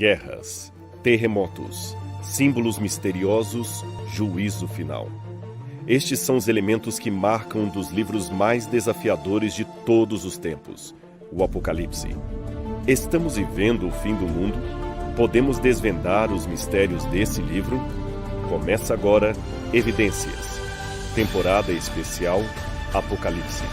Guerras, terremotos, símbolos misteriosos, juízo final. Estes são os elementos que marcam um dos livros mais desafiadores de todos os tempos, o Apocalipse. Estamos vivendo o fim do mundo? Podemos desvendar os mistérios desse livro? Começa agora Evidências, temporada especial Apocalipse.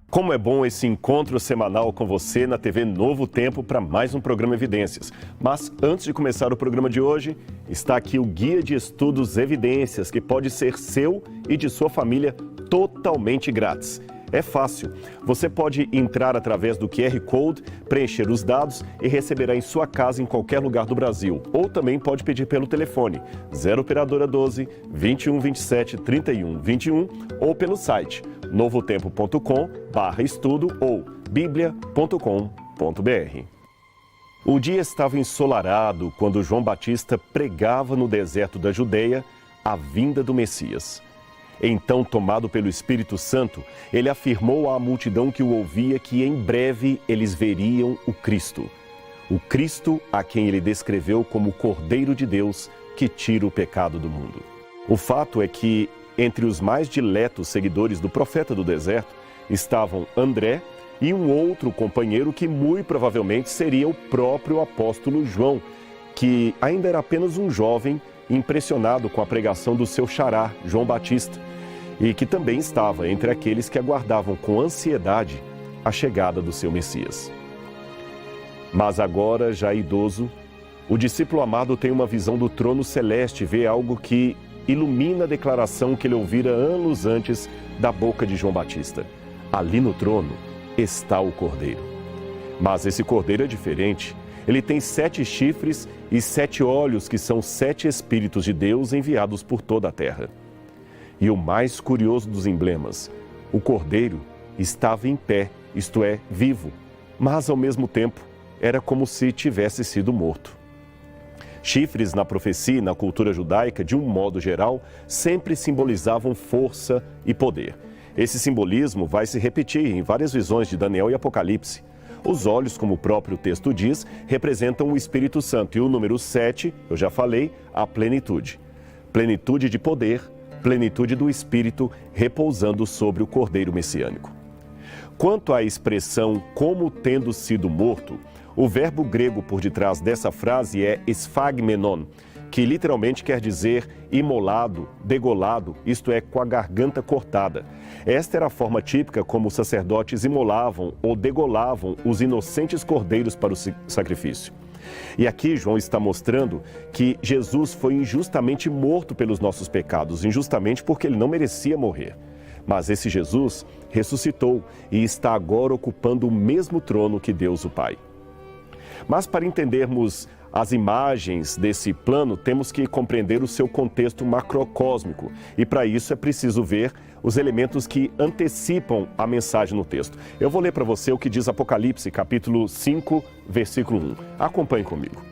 Como é bom esse encontro semanal com você na TV Novo Tempo para mais um programa Evidências. Mas antes de começar o programa de hoje, está aqui o Guia de Estudos Evidências, que pode ser seu e de sua família totalmente grátis. É fácil. Você pode entrar através do QR Code, preencher os dados e receberá em sua casa em qualquer lugar do Brasil. Ou também pode pedir pelo telefone 0 operadora 12 21 27 31 21 ou pelo site novotempo.com/estudo ou biblia.com.br. O dia estava ensolarado quando João Batista pregava no deserto da Judeia a vinda do Messias. Então, tomado pelo Espírito Santo, ele afirmou à multidão que o ouvia que em breve eles veriam o Cristo a quem ele descreveu como o Cordeiro de Deus que tira o pecado do mundo. O fato é que, entre os mais diletos seguidores do profeta do deserto, estavam André e um outro companheiro que muito provavelmente seria o próprio apóstolo João, que ainda era apenas um jovem impressionado com a pregação do seu xará, João Batista, e que também estava entre aqueles que aguardavam com ansiedade a chegada do seu Messias. Mas agora, já idoso, o discípulo amado tem uma visão do trono celeste e vê algo que ilumina a declaração que ele ouvira anos antes da boca de João Batista. Ali no trono está o Cordeiro. Mas esse Cordeiro é diferente. Ele tem 7 chifres e 7 olhos, que são 7 Espíritos de Deus enviados por toda a terra. E o mais curioso dos emblemas, o Cordeiro estava em pé, isto é, vivo, mas ao mesmo tempo era como se tivesse sido morto. Chifres na profecia e na cultura judaica, de um modo geral, sempre simbolizavam força e poder. Esse simbolismo vai se repetir em várias visões de Daniel e Apocalipse. Os olhos, como o próprio texto diz, representam o Espírito Santo. E o número 7, eu já falei, a plenitude. Plenitude de poder, plenitude do Espírito repousando sobre o Cordeiro Messiânico. Quanto à expressão como tendo sido morto, o verbo grego por detrás dessa frase é esphagmenon, que literalmente quer dizer imolado, degolado, isto é, com a garganta cortada. Esta era a forma típica como os sacerdotes imolavam ou degolavam os inocentes cordeiros para o sacrifício. E aqui João está mostrando que Jesus foi injustamente morto pelos nossos pecados, injustamente porque ele não merecia morrer. Mas esse Jesus ressuscitou e está agora ocupando o mesmo trono que Deus o Pai. Mas para entendermos as imagens desse plano, temos que compreender o seu contexto macrocósmico. E para isso é preciso ver os elementos que antecipam a mensagem no texto. Eu vou ler para você o que diz Apocalipse, capítulo 5, versículo 1. Acompanhe comigo.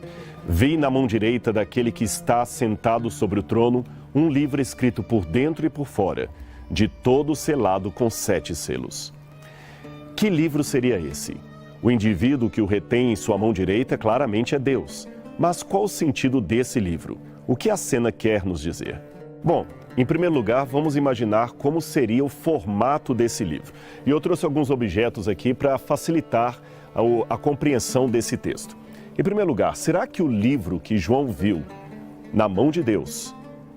Vi na mão direita daquele que está sentado sobre o trono um livro escrito por dentro e por fora, de todo selado com 7 selos. Que livro seria esse? O indivíduo que o retém em sua mão direita claramente é Deus. Mas qual o sentido desse livro? O que a cena quer nos dizer? Bom, em primeiro lugar, vamos imaginar como seria o formato desse livro. E eu trouxe alguns objetos aqui para facilitar a compreensão desse texto. Em primeiro lugar, será que o livro que João viu na mão de Deus,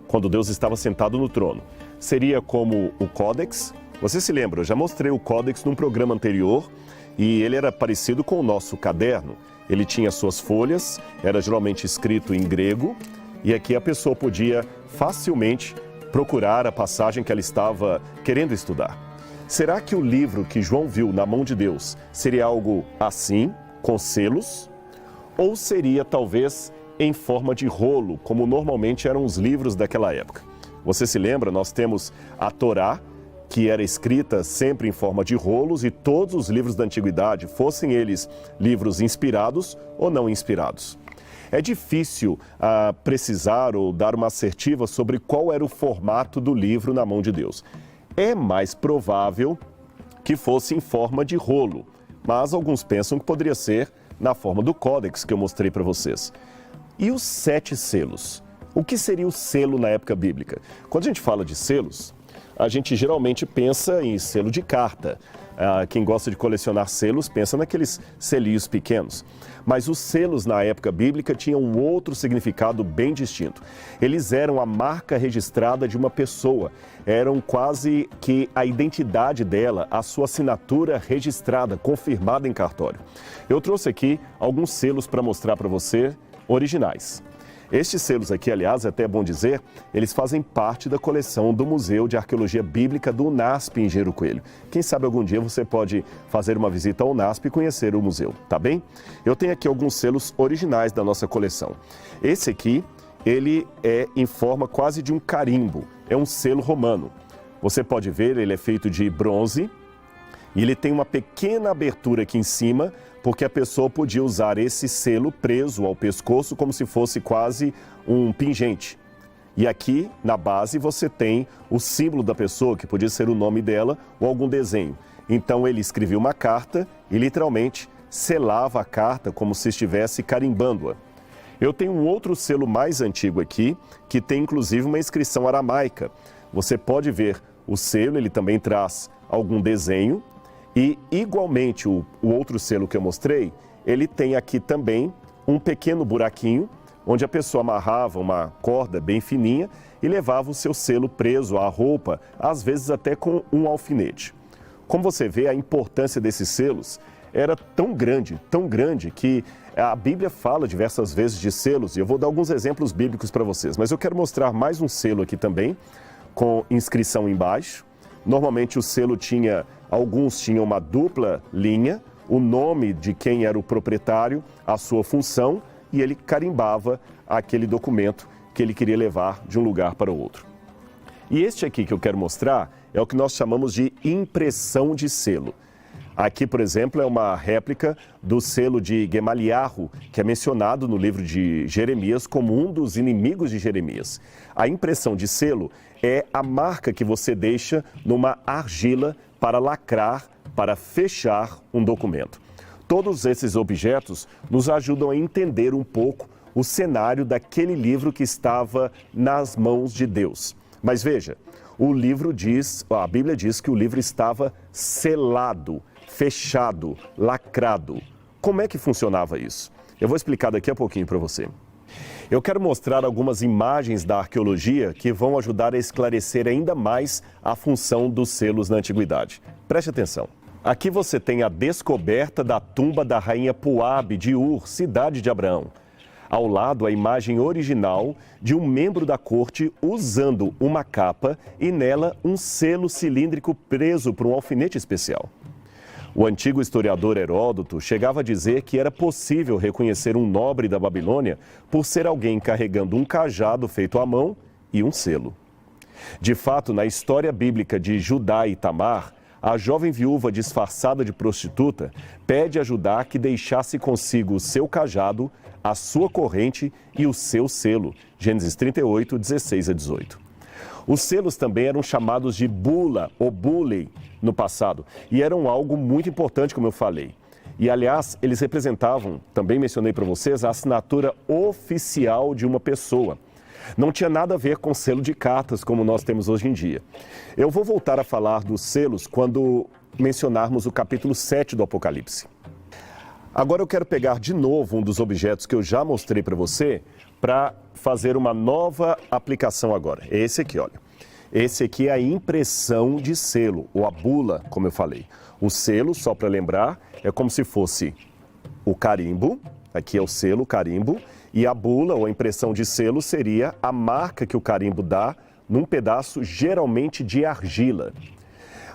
quando Deus estava sentado no trono, seria como o Códex? Você se lembra, eu já mostrei o Códex num programa anterior, e ele era parecido com o nosso caderno. Ele tinha suas folhas, era geralmente escrito em grego, e aqui a pessoa podia facilmente procurar a passagem que ela estava querendo estudar. Será que o livro que João viu na mão de Deus seria algo assim, com selos? Ou seria talvez em forma de rolo, como normalmente eram os livros daquela época? Você se lembra, nós temos a Torá, que era escrita sempre em forma de rolos, e todos os livros da antiguidade, fossem eles livros inspirados ou não inspirados. É difícil precisar ou dar uma assertiva sobre qual era o formato do livro na mão de Deus. É mais provável que fosse em forma de rolo, mas alguns pensam que poderia ser na forma do códex que eu mostrei para vocês. E os 7 selos? O que seria o selo na época bíblica? Quando a gente fala de selos, a gente geralmente pensa em selo de carta. Quem gosta de colecionar selos pensa naqueles selinhos pequenos. Mas os selos na época bíblica tinham um outro significado bem distinto. Eles eram a marca registrada de uma pessoa. Eram quase que a identidade dela, a sua assinatura registrada, confirmada em cartório. Eu trouxe aqui alguns selos para mostrar para você, originais. Estes selos aqui, aliás, é até bom dizer, eles fazem parte da coleção do Museu de Arqueologia Bíblica do UNASP em Engenheiro Coelho. Quem sabe algum dia você pode fazer uma visita ao UNASP e conhecer o museu, tá bem? Eu tenho aqui alguns selos originais da nossa coleção. Esse aqui, ele é em forma quase de um carimbo, é um selo romano. Você pode ver, ele é feito de bronze e ele tem uma pequena abertura aqui em cima, porque a pessoa podia usar esse selo preso ao pescoço como se fosse quase um pingente. E aqui, na base, você tem o símbolo da pessoa, que podia ser o nome dela ou algum desenho. Então, ele escrevia uma carta e, literalmente, selava a carta como se estivesse carimbando-a. Eu tenho um outro selo mais antigo aqui, que tem, inclusive, uma inscrição aramaica. Você pode ver o selo, ele também traz algum desenho. E, igualmente, o outro selo que eu mostrei, ele tem aqui também um pequeno buraquinho, onde a pessoa amarrava uma corda bem fininha e levava o seu selo preso à roupa, às vezes até com um alfinete. Como você vê, a importância desses selos era tão grande, que a Bíblia fala diversas vezes de selos, e eu vou dar alguns exemplos bíblicos para vocês. Mas eu quero mostrar mais um selo aqui também, com inscrição embaixo. Normalmente o selo alguns tinham uma dupla linha, o nome de quem era o proprietário, a sua função, e ele carimbava aquele documento que ele queria levar de um lugar para o outro. E este aqui que eu quero mostrar é o que nós chamamos de impressão de selo. Aqui, por exemplo, é uma réplica do selo de Gemaliarro, que é mencionado no livro de Jeremias como um dos inimigos de Jeremias. A impressão de selo é a marca que você deixa numa argila para lacrar, para fechar um documento. Todos esses objetos nos ajudam a entender um pouco o cenário daquele livro que estava nas mãos de Deus. Mas veja, a Bíblia diz que o livro estava selado, fechado, lacrado. Como é que funcionava isso? Eu vou explicar daqui a pouquinho para você. Eu quero mostrar algumas imagens da arqueologia que vão ajudar a esclarecer ainda mais a função dos selos na antiguidade. Preste atenção. Aqui você tem a descoberta da tumba da rainha Puabe de Ur, cidade de Abraão. Ao lado, a imagem original de um membro da corte usando uma capa e nela um selo cilíndrico preso por um alfinete especial. O antigo historiador Heródoto chegava a dizer que era possível reconhecer um nobre da Babilônia por ser alguém carregando um cajado feito à mão e um selo. De fato, na história bíblica de Judá e Tamar, a jovem viúva disfarçada de prostituta pede a Judá que deixasse consigo o seu cajado, a sua corrente e o seu selo. Gênesis 38, 16 a 18. Os selos também eram chamados de bula ou bule no passado e eram algo muito importante, como eu falei. E, aliás, eles representavam, também mencionei para vocês, a assinatura oficial de uma pessoa. Não tinha nada a ver com selo de cartas, como nós temos hoje em dia. Eu vou voltar a falar dos selos quando mencionarmos o capítulo 7 do Apocalipse. Agora eu quero pegar de novo um dos objetos que eu já mostrei para você para fazer uma nova aplicação agora. Esse aqui, olha. Esse aqui é a impressão de selo, ou a bula, como eu falei. O selo, só para lembrar, é como se fosse o carimbo, aqui é o selo, o carimbo, e a bula, ou a impressão de selo, seria a marca que o carimbo dá num pedaço geralmente de argila.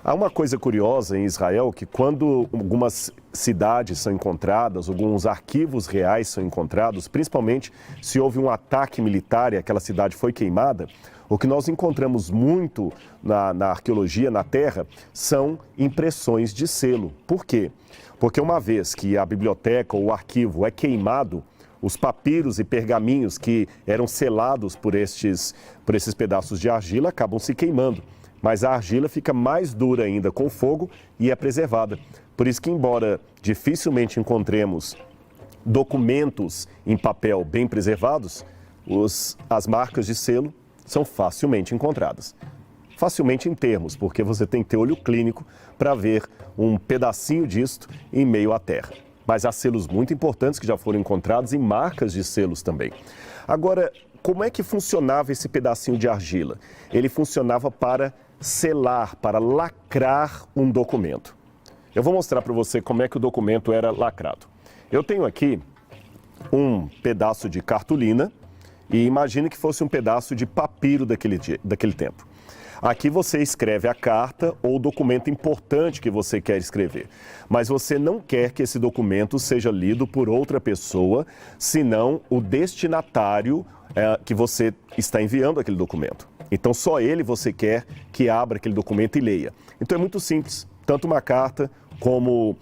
Há uma coisa curiosa em Israel, que quando algumas cidades são encontradas, alguns arquivos reais são encontrados, principalmente se houve um ataque militar e aquela cidade foi queimada, o que nós encontramos muito na arqueologia, na terra, são impressões de selo. Por quê? Porque uma vez que a biblioteca ou o arquivo é queimado, os papiros e pergaminhos que eram selados por esses pedaços de argila acabam se queimando. Mas a argila fica mais dura ainda com o fogo e é preservada. Por isso que, embora dificilmente encontremos documentos em papel bem preservados, as marcas de selo são facilmente encontradas. Facilmente em termos, porque você tem que ter olho clínico para ver um pedacinho disto em meio à terra. Mas há selos muito importantes que já foram encontrados e marcas de selos também. Agora, como é que funcionava esse pedacinho de argila? Ele funcionava para selar, para lacrar um documento. Eu vou mostrar para você como é que o documento era lacrado. Eu tenho aqui um pedaço de cartolina e imagine que fosse um pedaço de papiro daquele tempo. Aqui você escreve a carta ou o documento importante que você quer escrever, mas você não quer que esse documento seja lido por outra pessoa, senão o destinatário que você está enviando aquele documento. Então só ele você quer que abra aquele documento e leia. Então é muito simples, tanto uma carta como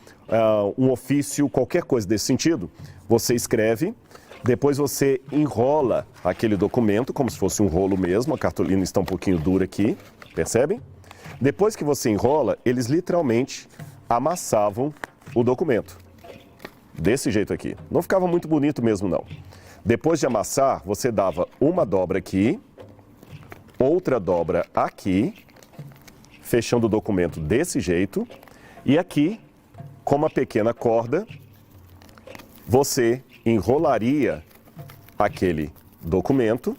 um ofício, qualquer coisa desse sentido, você escreve. Depois você enrola aquele documento, como se fosse um rolo mesmo, a cartolina está um pouquinho dura aqui, percebem? Depois que você enrola, eles literalmente amassavam o documento. Desse jeito aqui. Não ficava muito bonito mesmo, não. Depois de amassar, você dava uma dobra aqui, outra dobra aqui, fechando o documento desse jeito, e aqui, com uma pequena corda, você enrolaria aquele documento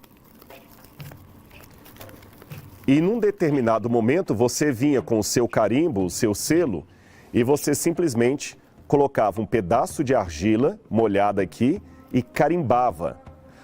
e num determinado momento você vinha com o seu carimbo, o seu selo, e você simplesmente colocava um pedaço de argila molhada aqui e carimbava.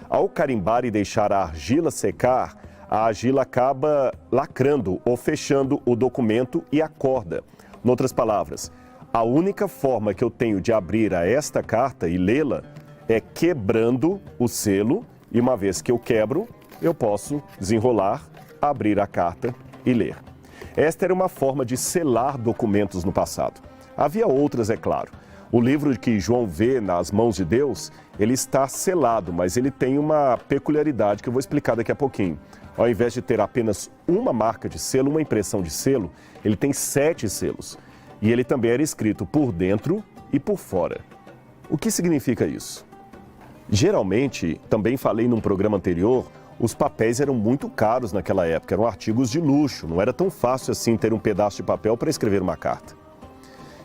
Ao carimbar e deixar a argila secar, a argila acaba lacrando ou fechando o documento e a corda. Em outras palavras, a única forma que eu tenho de abrir a esta carta e lê-la é quebrando o selo, e uma vez que eu quebro, eu posso desenrolar, abrir a carta e ler. Esta era uma forma de selar documentos no passado. Havia outras, é claro. O livro que João vê nas mãos de Deus, ele está selado, mas ele tem uma peculiaridade que eu vou explicar daqui a pouquinho. Ao invés de ter apenas uma marca de selo, uma impressão de selo, ele tem 7 selos. E ele também era escrito por dentro e por fora. O que significa isso? Geralmente, também falei num programa anterior, os papéis eram muito caros naquela época, eram artigos de luxo, não era tão fácil assim ter um pedaço de papel para escrever uma carta.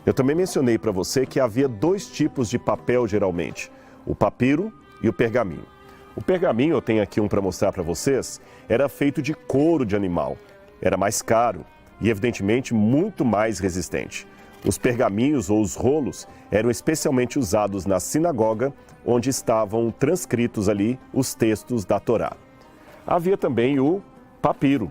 Eu também mencionei para você que havia 2 tipos de papel geralmente, o papiro e o pergaminho. O pergaminho, eu tenho aqui um para mostrar para vocês, era feito de couro de animal, era mais caro e evidentemente muito mais resistente. Os pergaminhos ou os rolos eram especialmente usados na sinagoga, onde estavam transcritos ali os textos da Torá. Havia também o papiro.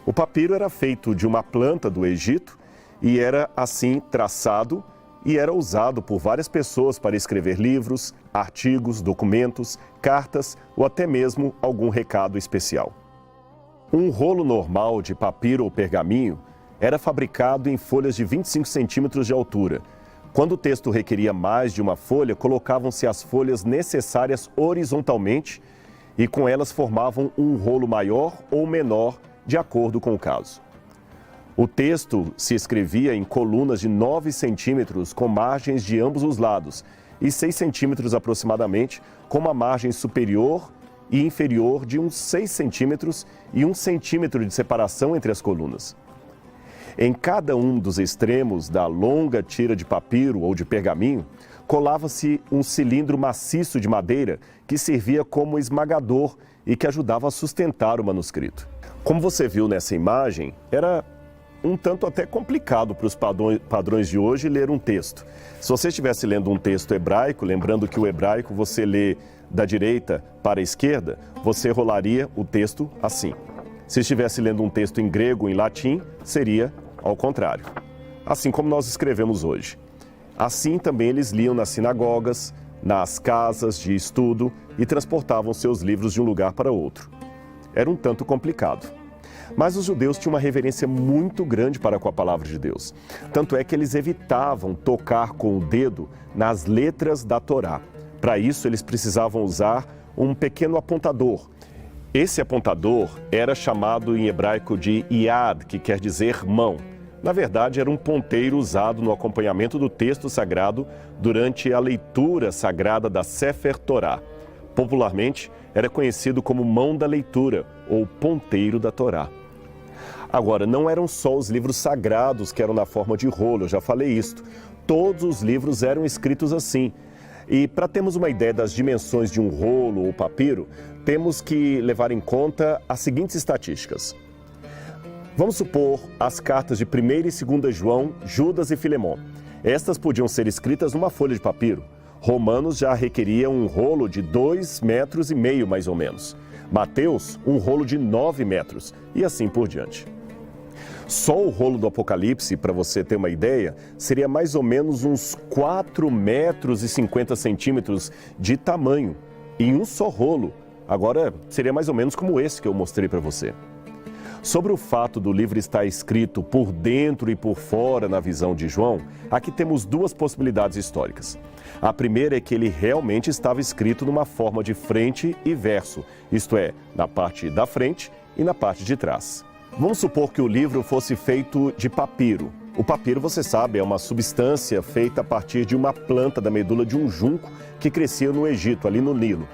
O papiro era feito de uma planta do Egito e era assim traçado e era usado por várias pessoas para escrever livros, artigos, documentos, cartas ou até mesmo algum recado especial. Um rolo normal de papiro ou pergaminho era fabricado em folhas de 25 centímetros de altura. Quando o texto requeria mais de uma folha, colocavam-se as folhas necessárias horizontalmente e com elas formavam um rolo maior ou menor, de acordo com o caso. O texto se escrevia em colunas de 9 centímetros com margens de ambos os lados e 6 centímetros aproximadamente, com uma margem superior e inferior de uns 6 centímetros e 1 centímetro de separação entre as colunas. Em cada um dos extremos da longa tira de papiro ou de pergaminho, colava-se um cilindro maciço de madeira que servia como esmagador e que ajudava a sustentar o manuscrito. Como você viu nessa imagem, era um tanto até complicado para os padrões de hoje ler um texto. Se você estivesse lendo um texto hebraico, lembrando que o hebraico você lê da direita para a esquerda, você rolaria o texto assim. Se estivesse lendo um texto em grego ou em latim, seria ao contrário. Assim como nós escrevemos hoje. Assim também eles liam nas sinagogas, nas casas de estudo e transportavam seus livros de um lugar para outro. Era um tanto complicado. Mas os judeus tinham uma reverência muito grande para com a palavra de Deus. Tanto é que eles evitavam tocar com o dedo nas letras da Torá. Para isso, eles precisavam usar um pequeno apontador. Esse apontador era chamado em hebraico de iad, que quer dizer mão. Na verdade, era um ponteiro usado no acompanhamento do texto sagrado durante a leitura sagrada da Sefer Torá. Popularmente, era conhecido como mão da leitura ou ponteiro da Torá. Agora, não eram só os livros sagrados que eram na forma de rolo, eu já falei isto. Todos os livros eram escritos assim. E para termos uma ideia das dimensões de um rolo ou papiro, temos que levar em conta as seguintes estatísticas. Vamos supor as cartas de 1ª e 2ª João, Judas e Filemão. Estas podiam ser escritas numa folha de papiro. Romanos já requeria um rolo de 2,5 metros, mais ou menos. Mateus, um rolo de 9 metros e assim por diante. Só o rolo do Apocalipse, para você ter uma ideia, seria mais ou menos uns 4,50 metros de tamanho em um só rolo. Agora, seria mais ou menos como esse que eu mostrei para você. Sobre o fato do livro estar escrito por dentro e por fora na visão de João, aqui temos duas possibilidades históricas. A primeira é que ele realmente estava escrito numa forma de frente e verso, isto é, na parte da frente e na parte de trás. Vamos supor que o livro fosse feito de papiro. O papiro, você sabe, é uma substância feita a partir de uma planta da medula de um junco que crescia no Egito, ali no Nilo.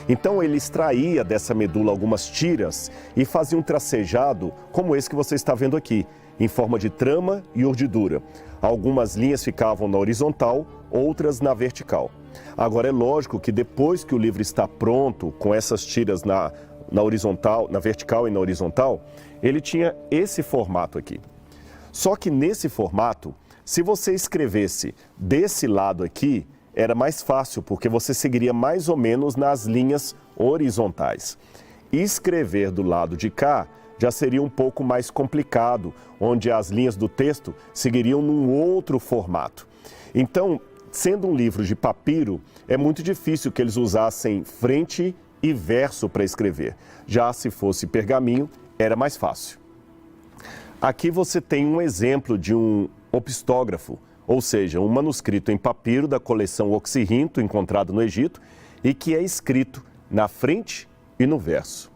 Então ele extraía dessa medula algumas tiras e fazia um tracejado como esse que você está vendo aqui, em forma de trama e urdidura. Algumas linhas ficavam na horizontal, outras na vertical. Agora é lógico que depois que o livro está pronto, com essas tiras na horizontal, na vertical e na horizontal, ele tinha esse formato aqui. Só que nesse formato, se você escrevesse desse lado aqui, era mais fácil, porque você seguiria mais ou menos nas linhas horizontais. Escrever do lado de cá já seria um pouco mais complicado, onde as linhas do texto seguiriam num outro formato. Então, sendo um livro de papiro, é muito difícil que eles usassem frente e verso para escrever. Já se fosse pergaminho, era mais fácil. Aqui você tem um exemplo de um opistógrafo, ou seja, um manuscrito em papiro da coleção Oxirrinto, encontrado no Egito, e que é escrito na frente e no verso.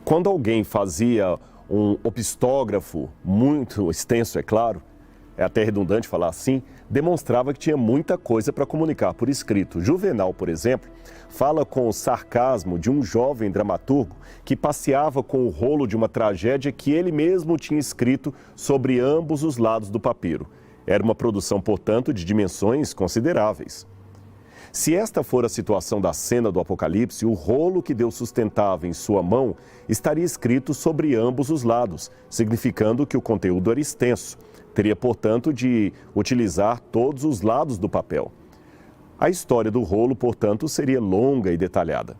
Quando alguém fazia um opistógrafo muito extenso, é claro, é até redundante falar assim, demonstrava que tinha muita coisa para comunicar por escrito. Juvenal, por exemplo, fala com o sarcasmo de um jovem dramaturgo que passeava com o rolo de uma tragédia que ele mesmo tinha escrito sobre ambos os lados do papiro. Era uma produção, portanto, de dimensões consideráveis. Se esta for a situação da cena do Apocalipse, o rolo que Deus sustentava em sua mão estaria escrito sobre ambos os lados, significando que o conteúdo era extenso. Teria, portanto, de utilizar todos os lados do papel. A história do rolo, portanto, seria longa e detalhada.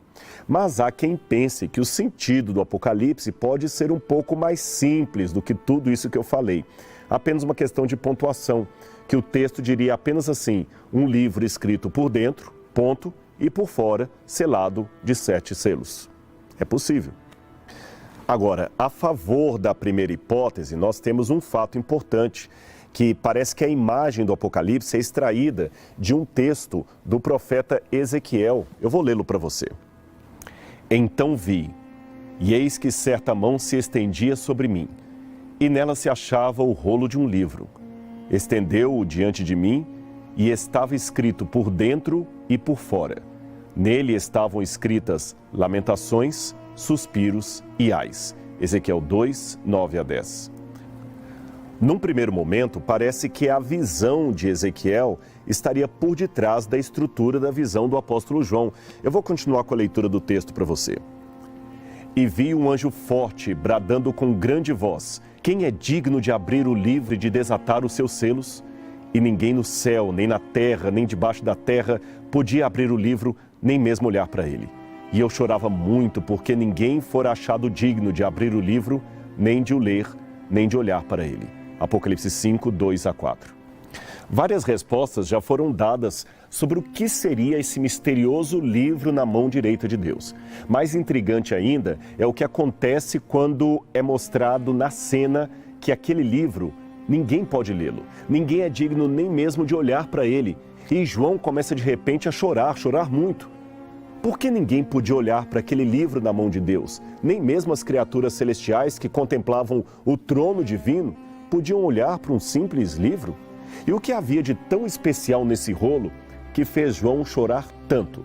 Mas há quem pense que o sentido do Apocalipse pode ser um pouco mais simples do que tudo isso que eu falei. Apenas uma questão de pontuação, que o texto diria apenas assim: um livro escrito por dentro, ponto, e por fora, selado de 7 selos. É possível. Agora, a favor da primeira hipótese, nós temos um fato importante, que parece que a imagem do Apocalipse é extraída de um texto do profeta Ezequiel. Eu vou lê-lo para você. Então vi, e eis que certa mão se estendia sobre mim, e nela se achava o rolo de um livro. Estendeu-o diante de mim, e estava escrito por dentro e por fora. Nele estavam escritas lamentações, suspiros e ais. Ezequiel 2, 9 a 10. Num primeiro momento, parece que a visão de Ezequiel estaria por detrás da estrutura da visão do apóstolo João. Eu vou continuar com a leitura do texto para você. E vi um anjo forte, bradando com grande voz: quem é digno de abrir o livro e de desatar os seus selos? E ninguém no céu, nem na terra, nem debaixo da terra, podia abrir o livro, nem mesmo olhar para ele. E eu chorava muito, porque ninguém fora achado digno de abrir o livro, nem de o ler, nem de olhar para ele. Apocalipse 5, 2 a 4. Várias respostas já foram dadas sobre o que seria esse misterioso livro na mão direita de Deus. Mais intrigante ainda é o que acontece quando é mostrado na cena que aquele livro, ninguém pode lê-lo. Ninguém é digno nem mesmo de olhar para ele. E João começa de repente a chorar muito. Por que ninguém podia olhar para aquele livro na mão de Deus? Nem mesmo as criaturas celestiais que contemplavam o trono divino? podiam olhar para um simples livro? E o que havia de tão especial nesse rolo que fez João chorar tanto?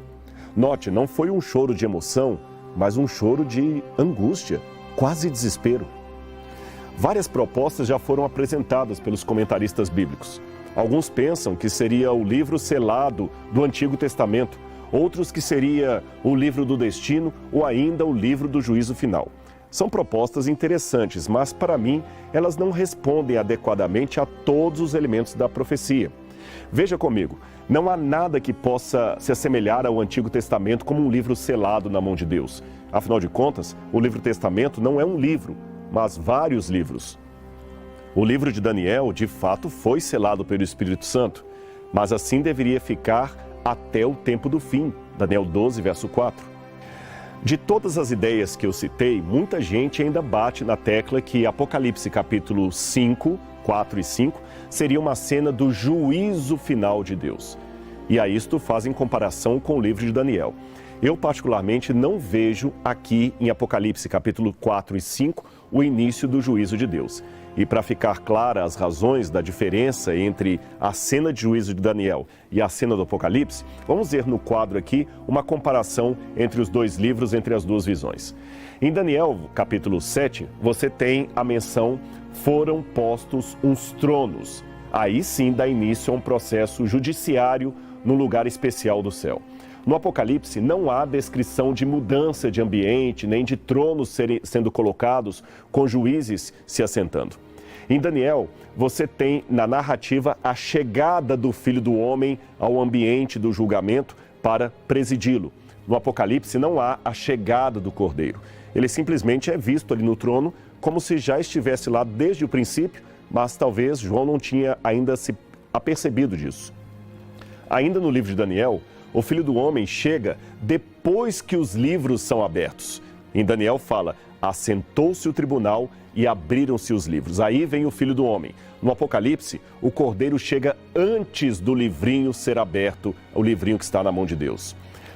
Note, não foi um choro de emoção, mas um choro de angústia, quase desespero. Várias propostas já foram apresentadas pelos comentaristas bíblicos. Alguns pensam que seria o livro selado do Antigo Testamento, outros que seria o livro do destino ou ainda o livro do juízo final. São propostas interessantes, mas para mim elas não respondem adequadamente a todos os elementos da profecia. Veja comigo, não há nada que possa se assemelhar ao Antigo Testamento como um livro selado na mão de Deus. Afinal de contas, o livro Testamento não é um livro, mas vários livros. O livro de Daniel, de fato, foi selado pelo Espírito Santo, mas assim deveria ficar até o tempo do fim. Daniel 12, verso 4. De todas as ideias que eu citei, muita gente ainda bate na tecla que Apocalipse capítulo 5, 4 e 5 seria uma cena do juízo final de Deus. E a isto fazem comparação com o livro de Daniel. Eu particularmente não vejo aqui em Apocalipse capítulo 4 e 5 o início do juízo de Deus. E para ficar clara as razões da diferença entre a cena de juízo de Daniel e a cena do Apocalipse, vamos ver no quadro aqui uma comparação entre os dois livros, entre as duas visões. Em Daniel, capítulo 7, você tem a menção, foram postos uns tronos. Aí sim dá início a um processo judiciário no lugar especial do céu. No Apocalipse não há descrição de mudança de ambiente, nem de tronos sendo colocados com juízes se assentando. Em Daniel, você tem na narrativa a chegada do Filho do Homem ao ambiente do julgamento para presidi-lo. No Apocalipse não há a chegada do Cordeiro. Ele simplesmente é visto ali no trono como se já estivesse lá desde o princípio, mas talvez João não tinha ainda se apercebido disso. Ainda no livro de Daniel, o Filho do Homem chega depois que os livros são abertos. Em Daniel fala, assentou-se o tribunal e abriram-se os livros. Aí vem o Filho do Homem. No Apocalipse, o Cordeiro chega antes do livrinho ser aberto, o livrinho que está na mão de Deus.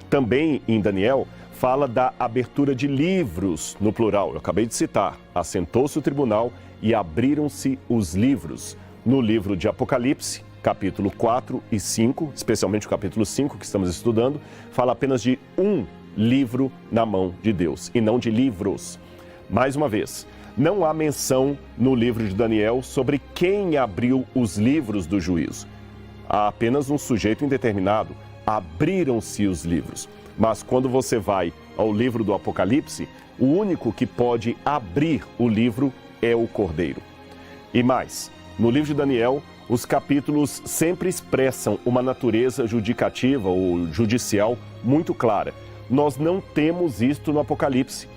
Também em Daniel, fala da abertura de livros, no plural. Eu acabei de citar, assentou-se o tribunal e abriram-se os livros. No livro de Apocalipse, capítulo 4 e 5, especialmente o capítulo 5 que estamos estudando, fala apenas de um livro na mão de Deus e não de livros. Mais uma vez, não há menção no livro de Daniel sobre quem abriu os livros do juízo. Há apenas um sujeito indeterminado, abriram-se os livros. Mas quando você vai ao livro do Apocalipse, o único que pode abrir o livro é o Cordeiro. E mais, no livro de Daniel, os capítulos sempre expressam uma natureza judicativa ou judicial muito clara. Nós não temos isto no Apocalipse.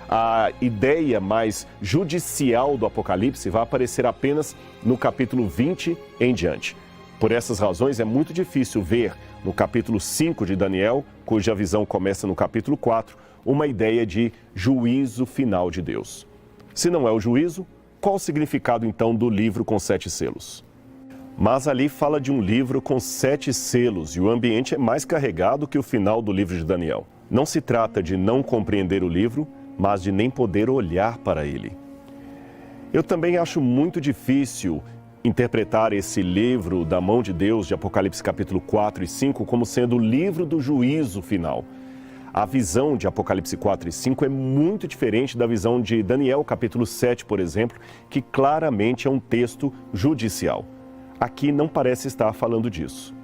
A ideia mais judicial do Apocalipse vai aparecer apenas no capítulo 20 em diante. Por essas razões, é muito difícil ver no capítulo 5 de Daniel, cuja visão começa no capítulo 4, uma ideia de juízo final de Deus. Se não é o juízo, qual o significado então do livro com 7 selos? Mas ali fala de um livro com 7 selos e o ambiente é mais carregado que o final do livro de Daniel. Não se trata de não compreender o livro, mas de nem poder olhar para ele. Eu também acho muito difícil interpretar esse livro da mão de Deus, de Apocalipse capítulo 4 e 5, como sendo o livro do juízo final. A visão de Apocalipse 4 e 5 é muito diferente da visão de Daniel capítulo 7, por exemplo, que claramente é um texto judicial. Aqui não parece estar falando disso.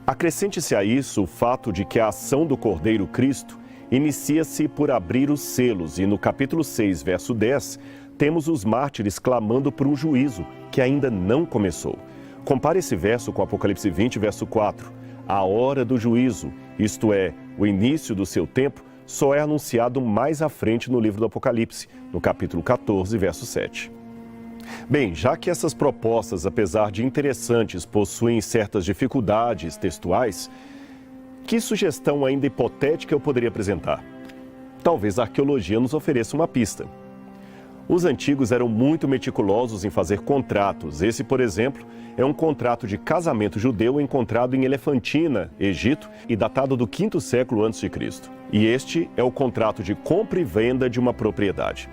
Acrescente-se a isso o fato de que a ação do Cordeiro Cristo inicia-se por abrir os selos e no capítulo 6, verso 10, temos os mártires clamando por um juízo que ainda não começou. Compare esse verso com Apocalipse 20, verso 4. A hora do juízo, isto é, o início do seu tempo, só é anunciado mais à frente no livro do Apocalipse, no capítulo 14, verso 7. Bem, já que essas propostas, apesar de interessantes, possuem certas dificuldades textuais, que sugestão ainda hipotética eu poderia apresentar? Talvez a arqueologia nos ofereça uma pista. Os antigos eram muito meticulosos em fazer contratos. Esse, por exemplo, é um contrato de casamento judeu encontrado em Elefantina, Egito, e datado do 5º século a.C. E este é o contrato de compra e venda de uma propriedade.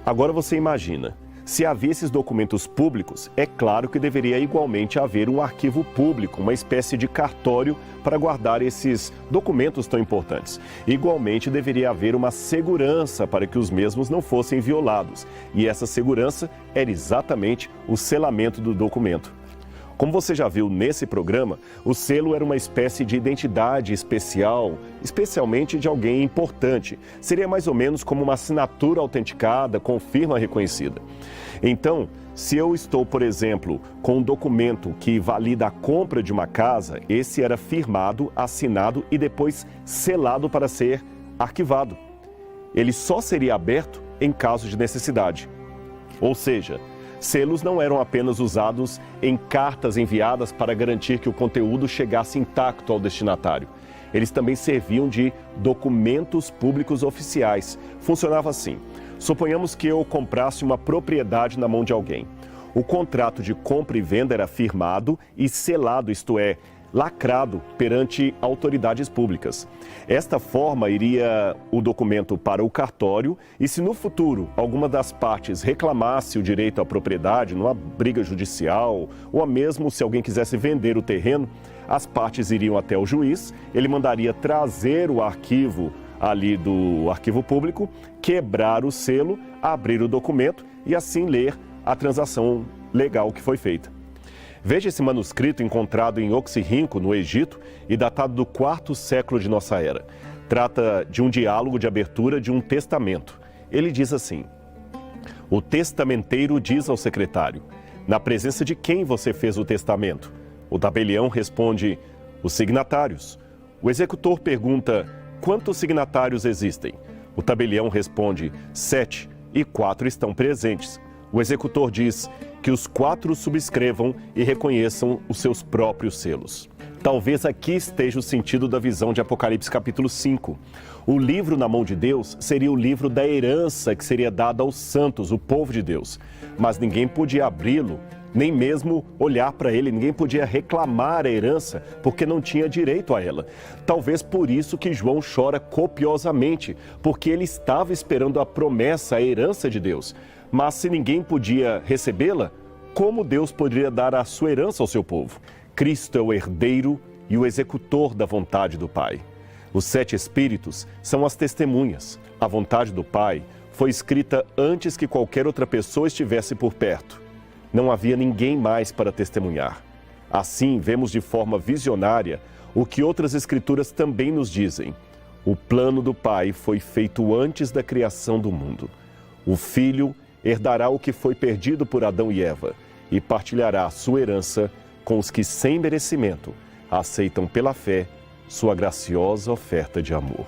Agora você imagina, Se havia esses documentos públicos, é claro que deveria igualmente haver um arquivo público, uma espécie de cartório para guardar esses documentos tão importantes. Igualmente, deveria haver uma segurança para que os mesmos não fossem violados. E essa segurança era exatamente o selamento do documento. Como você já viu nesse programa, o selo era uma espécie de identidade especial, especialmente de alguém importante. Seria mais ou menos como uma assinatura autenticada com firma reconhecida. Então, se eu estou, por exemplo, com um documento que valida a compra de uma casa, esse era firmado, assinado e depois selado para ser arquivado. Ele só seria aberto em caso de necessidade. Ou seja, selos não eram apenas usados em cartas enviadas para garantir que o conteúdo chegasse intacto ao destinatário. Eles também serviam de documentos públicos oficiais. Funcionava assim. Suponhamos que eu comprasse uma propriedade na mão de alguém. O contrato de compra e venda era firmado e selado, isto é, lacrado perante autoridades públicas. Esta forma iria o documento para o cartório e se no futuro alguma das partes reclamasse o direito à propriedade numa briga judicial ou mesmo se alguém quisesse vender o terreno, as partes iriam até o juiz, ele mandaria trazer o arquivo ali do arquivo público, quebrar o selo, abrir o documento e assim ler a transação legal que foi feita. Veja esse manuscrito encontrado em Oxirrinco, no Egito, e datado do 4º século de nossa era. Trata de um diálogo de abertura de um testamento. Ele diz assim: o testamenteiro diz ao secretário: na presença de quem você fez o testamento? O tabelião responde: os signatários. O executor pergunta: quantos signatários existem? O tabelião responde: 7, e 4 estão presentes. O executor diz que os 4 subscrevam e reconheçam os seus próprios selos. Talvez aqui esteja o sentido da visão de Apocalipse capítulo 5. O livro na mão de Deus seria o livro da herança que seria dada aos santos, o povo de Deus. Mas ninguém podia abri-lo, nem mesmo olhar para ele, ninguém podia reclamar a herança, porque não tinha direito a ela. Talvez por isso que João chora copiosamente, porque ele estava esperando a promessa, a herança de Deus. Mas se ninguém podia recebê-la, como Deus poderia dar a sua herança ao seu povo? Cristo é o herdeiro e o executor da vontade do Pai. Os 7 Espíritos são as testemunhas. A vontade do Pai foi escrita antes que qualquer outra pessoa estivesse por perto. Não havia ninguém mais para testemunhar. Assim, vemos de forma visionária o que outras escrituras também nos dizem. O plano do Pai foi feito antes da criação do mundo. O Filho herdará o que foi perdido por Adão e Eva e partilhará a sua herança com os que, sem merecimento, aceitam pela fé sua graciosa oferta de amor.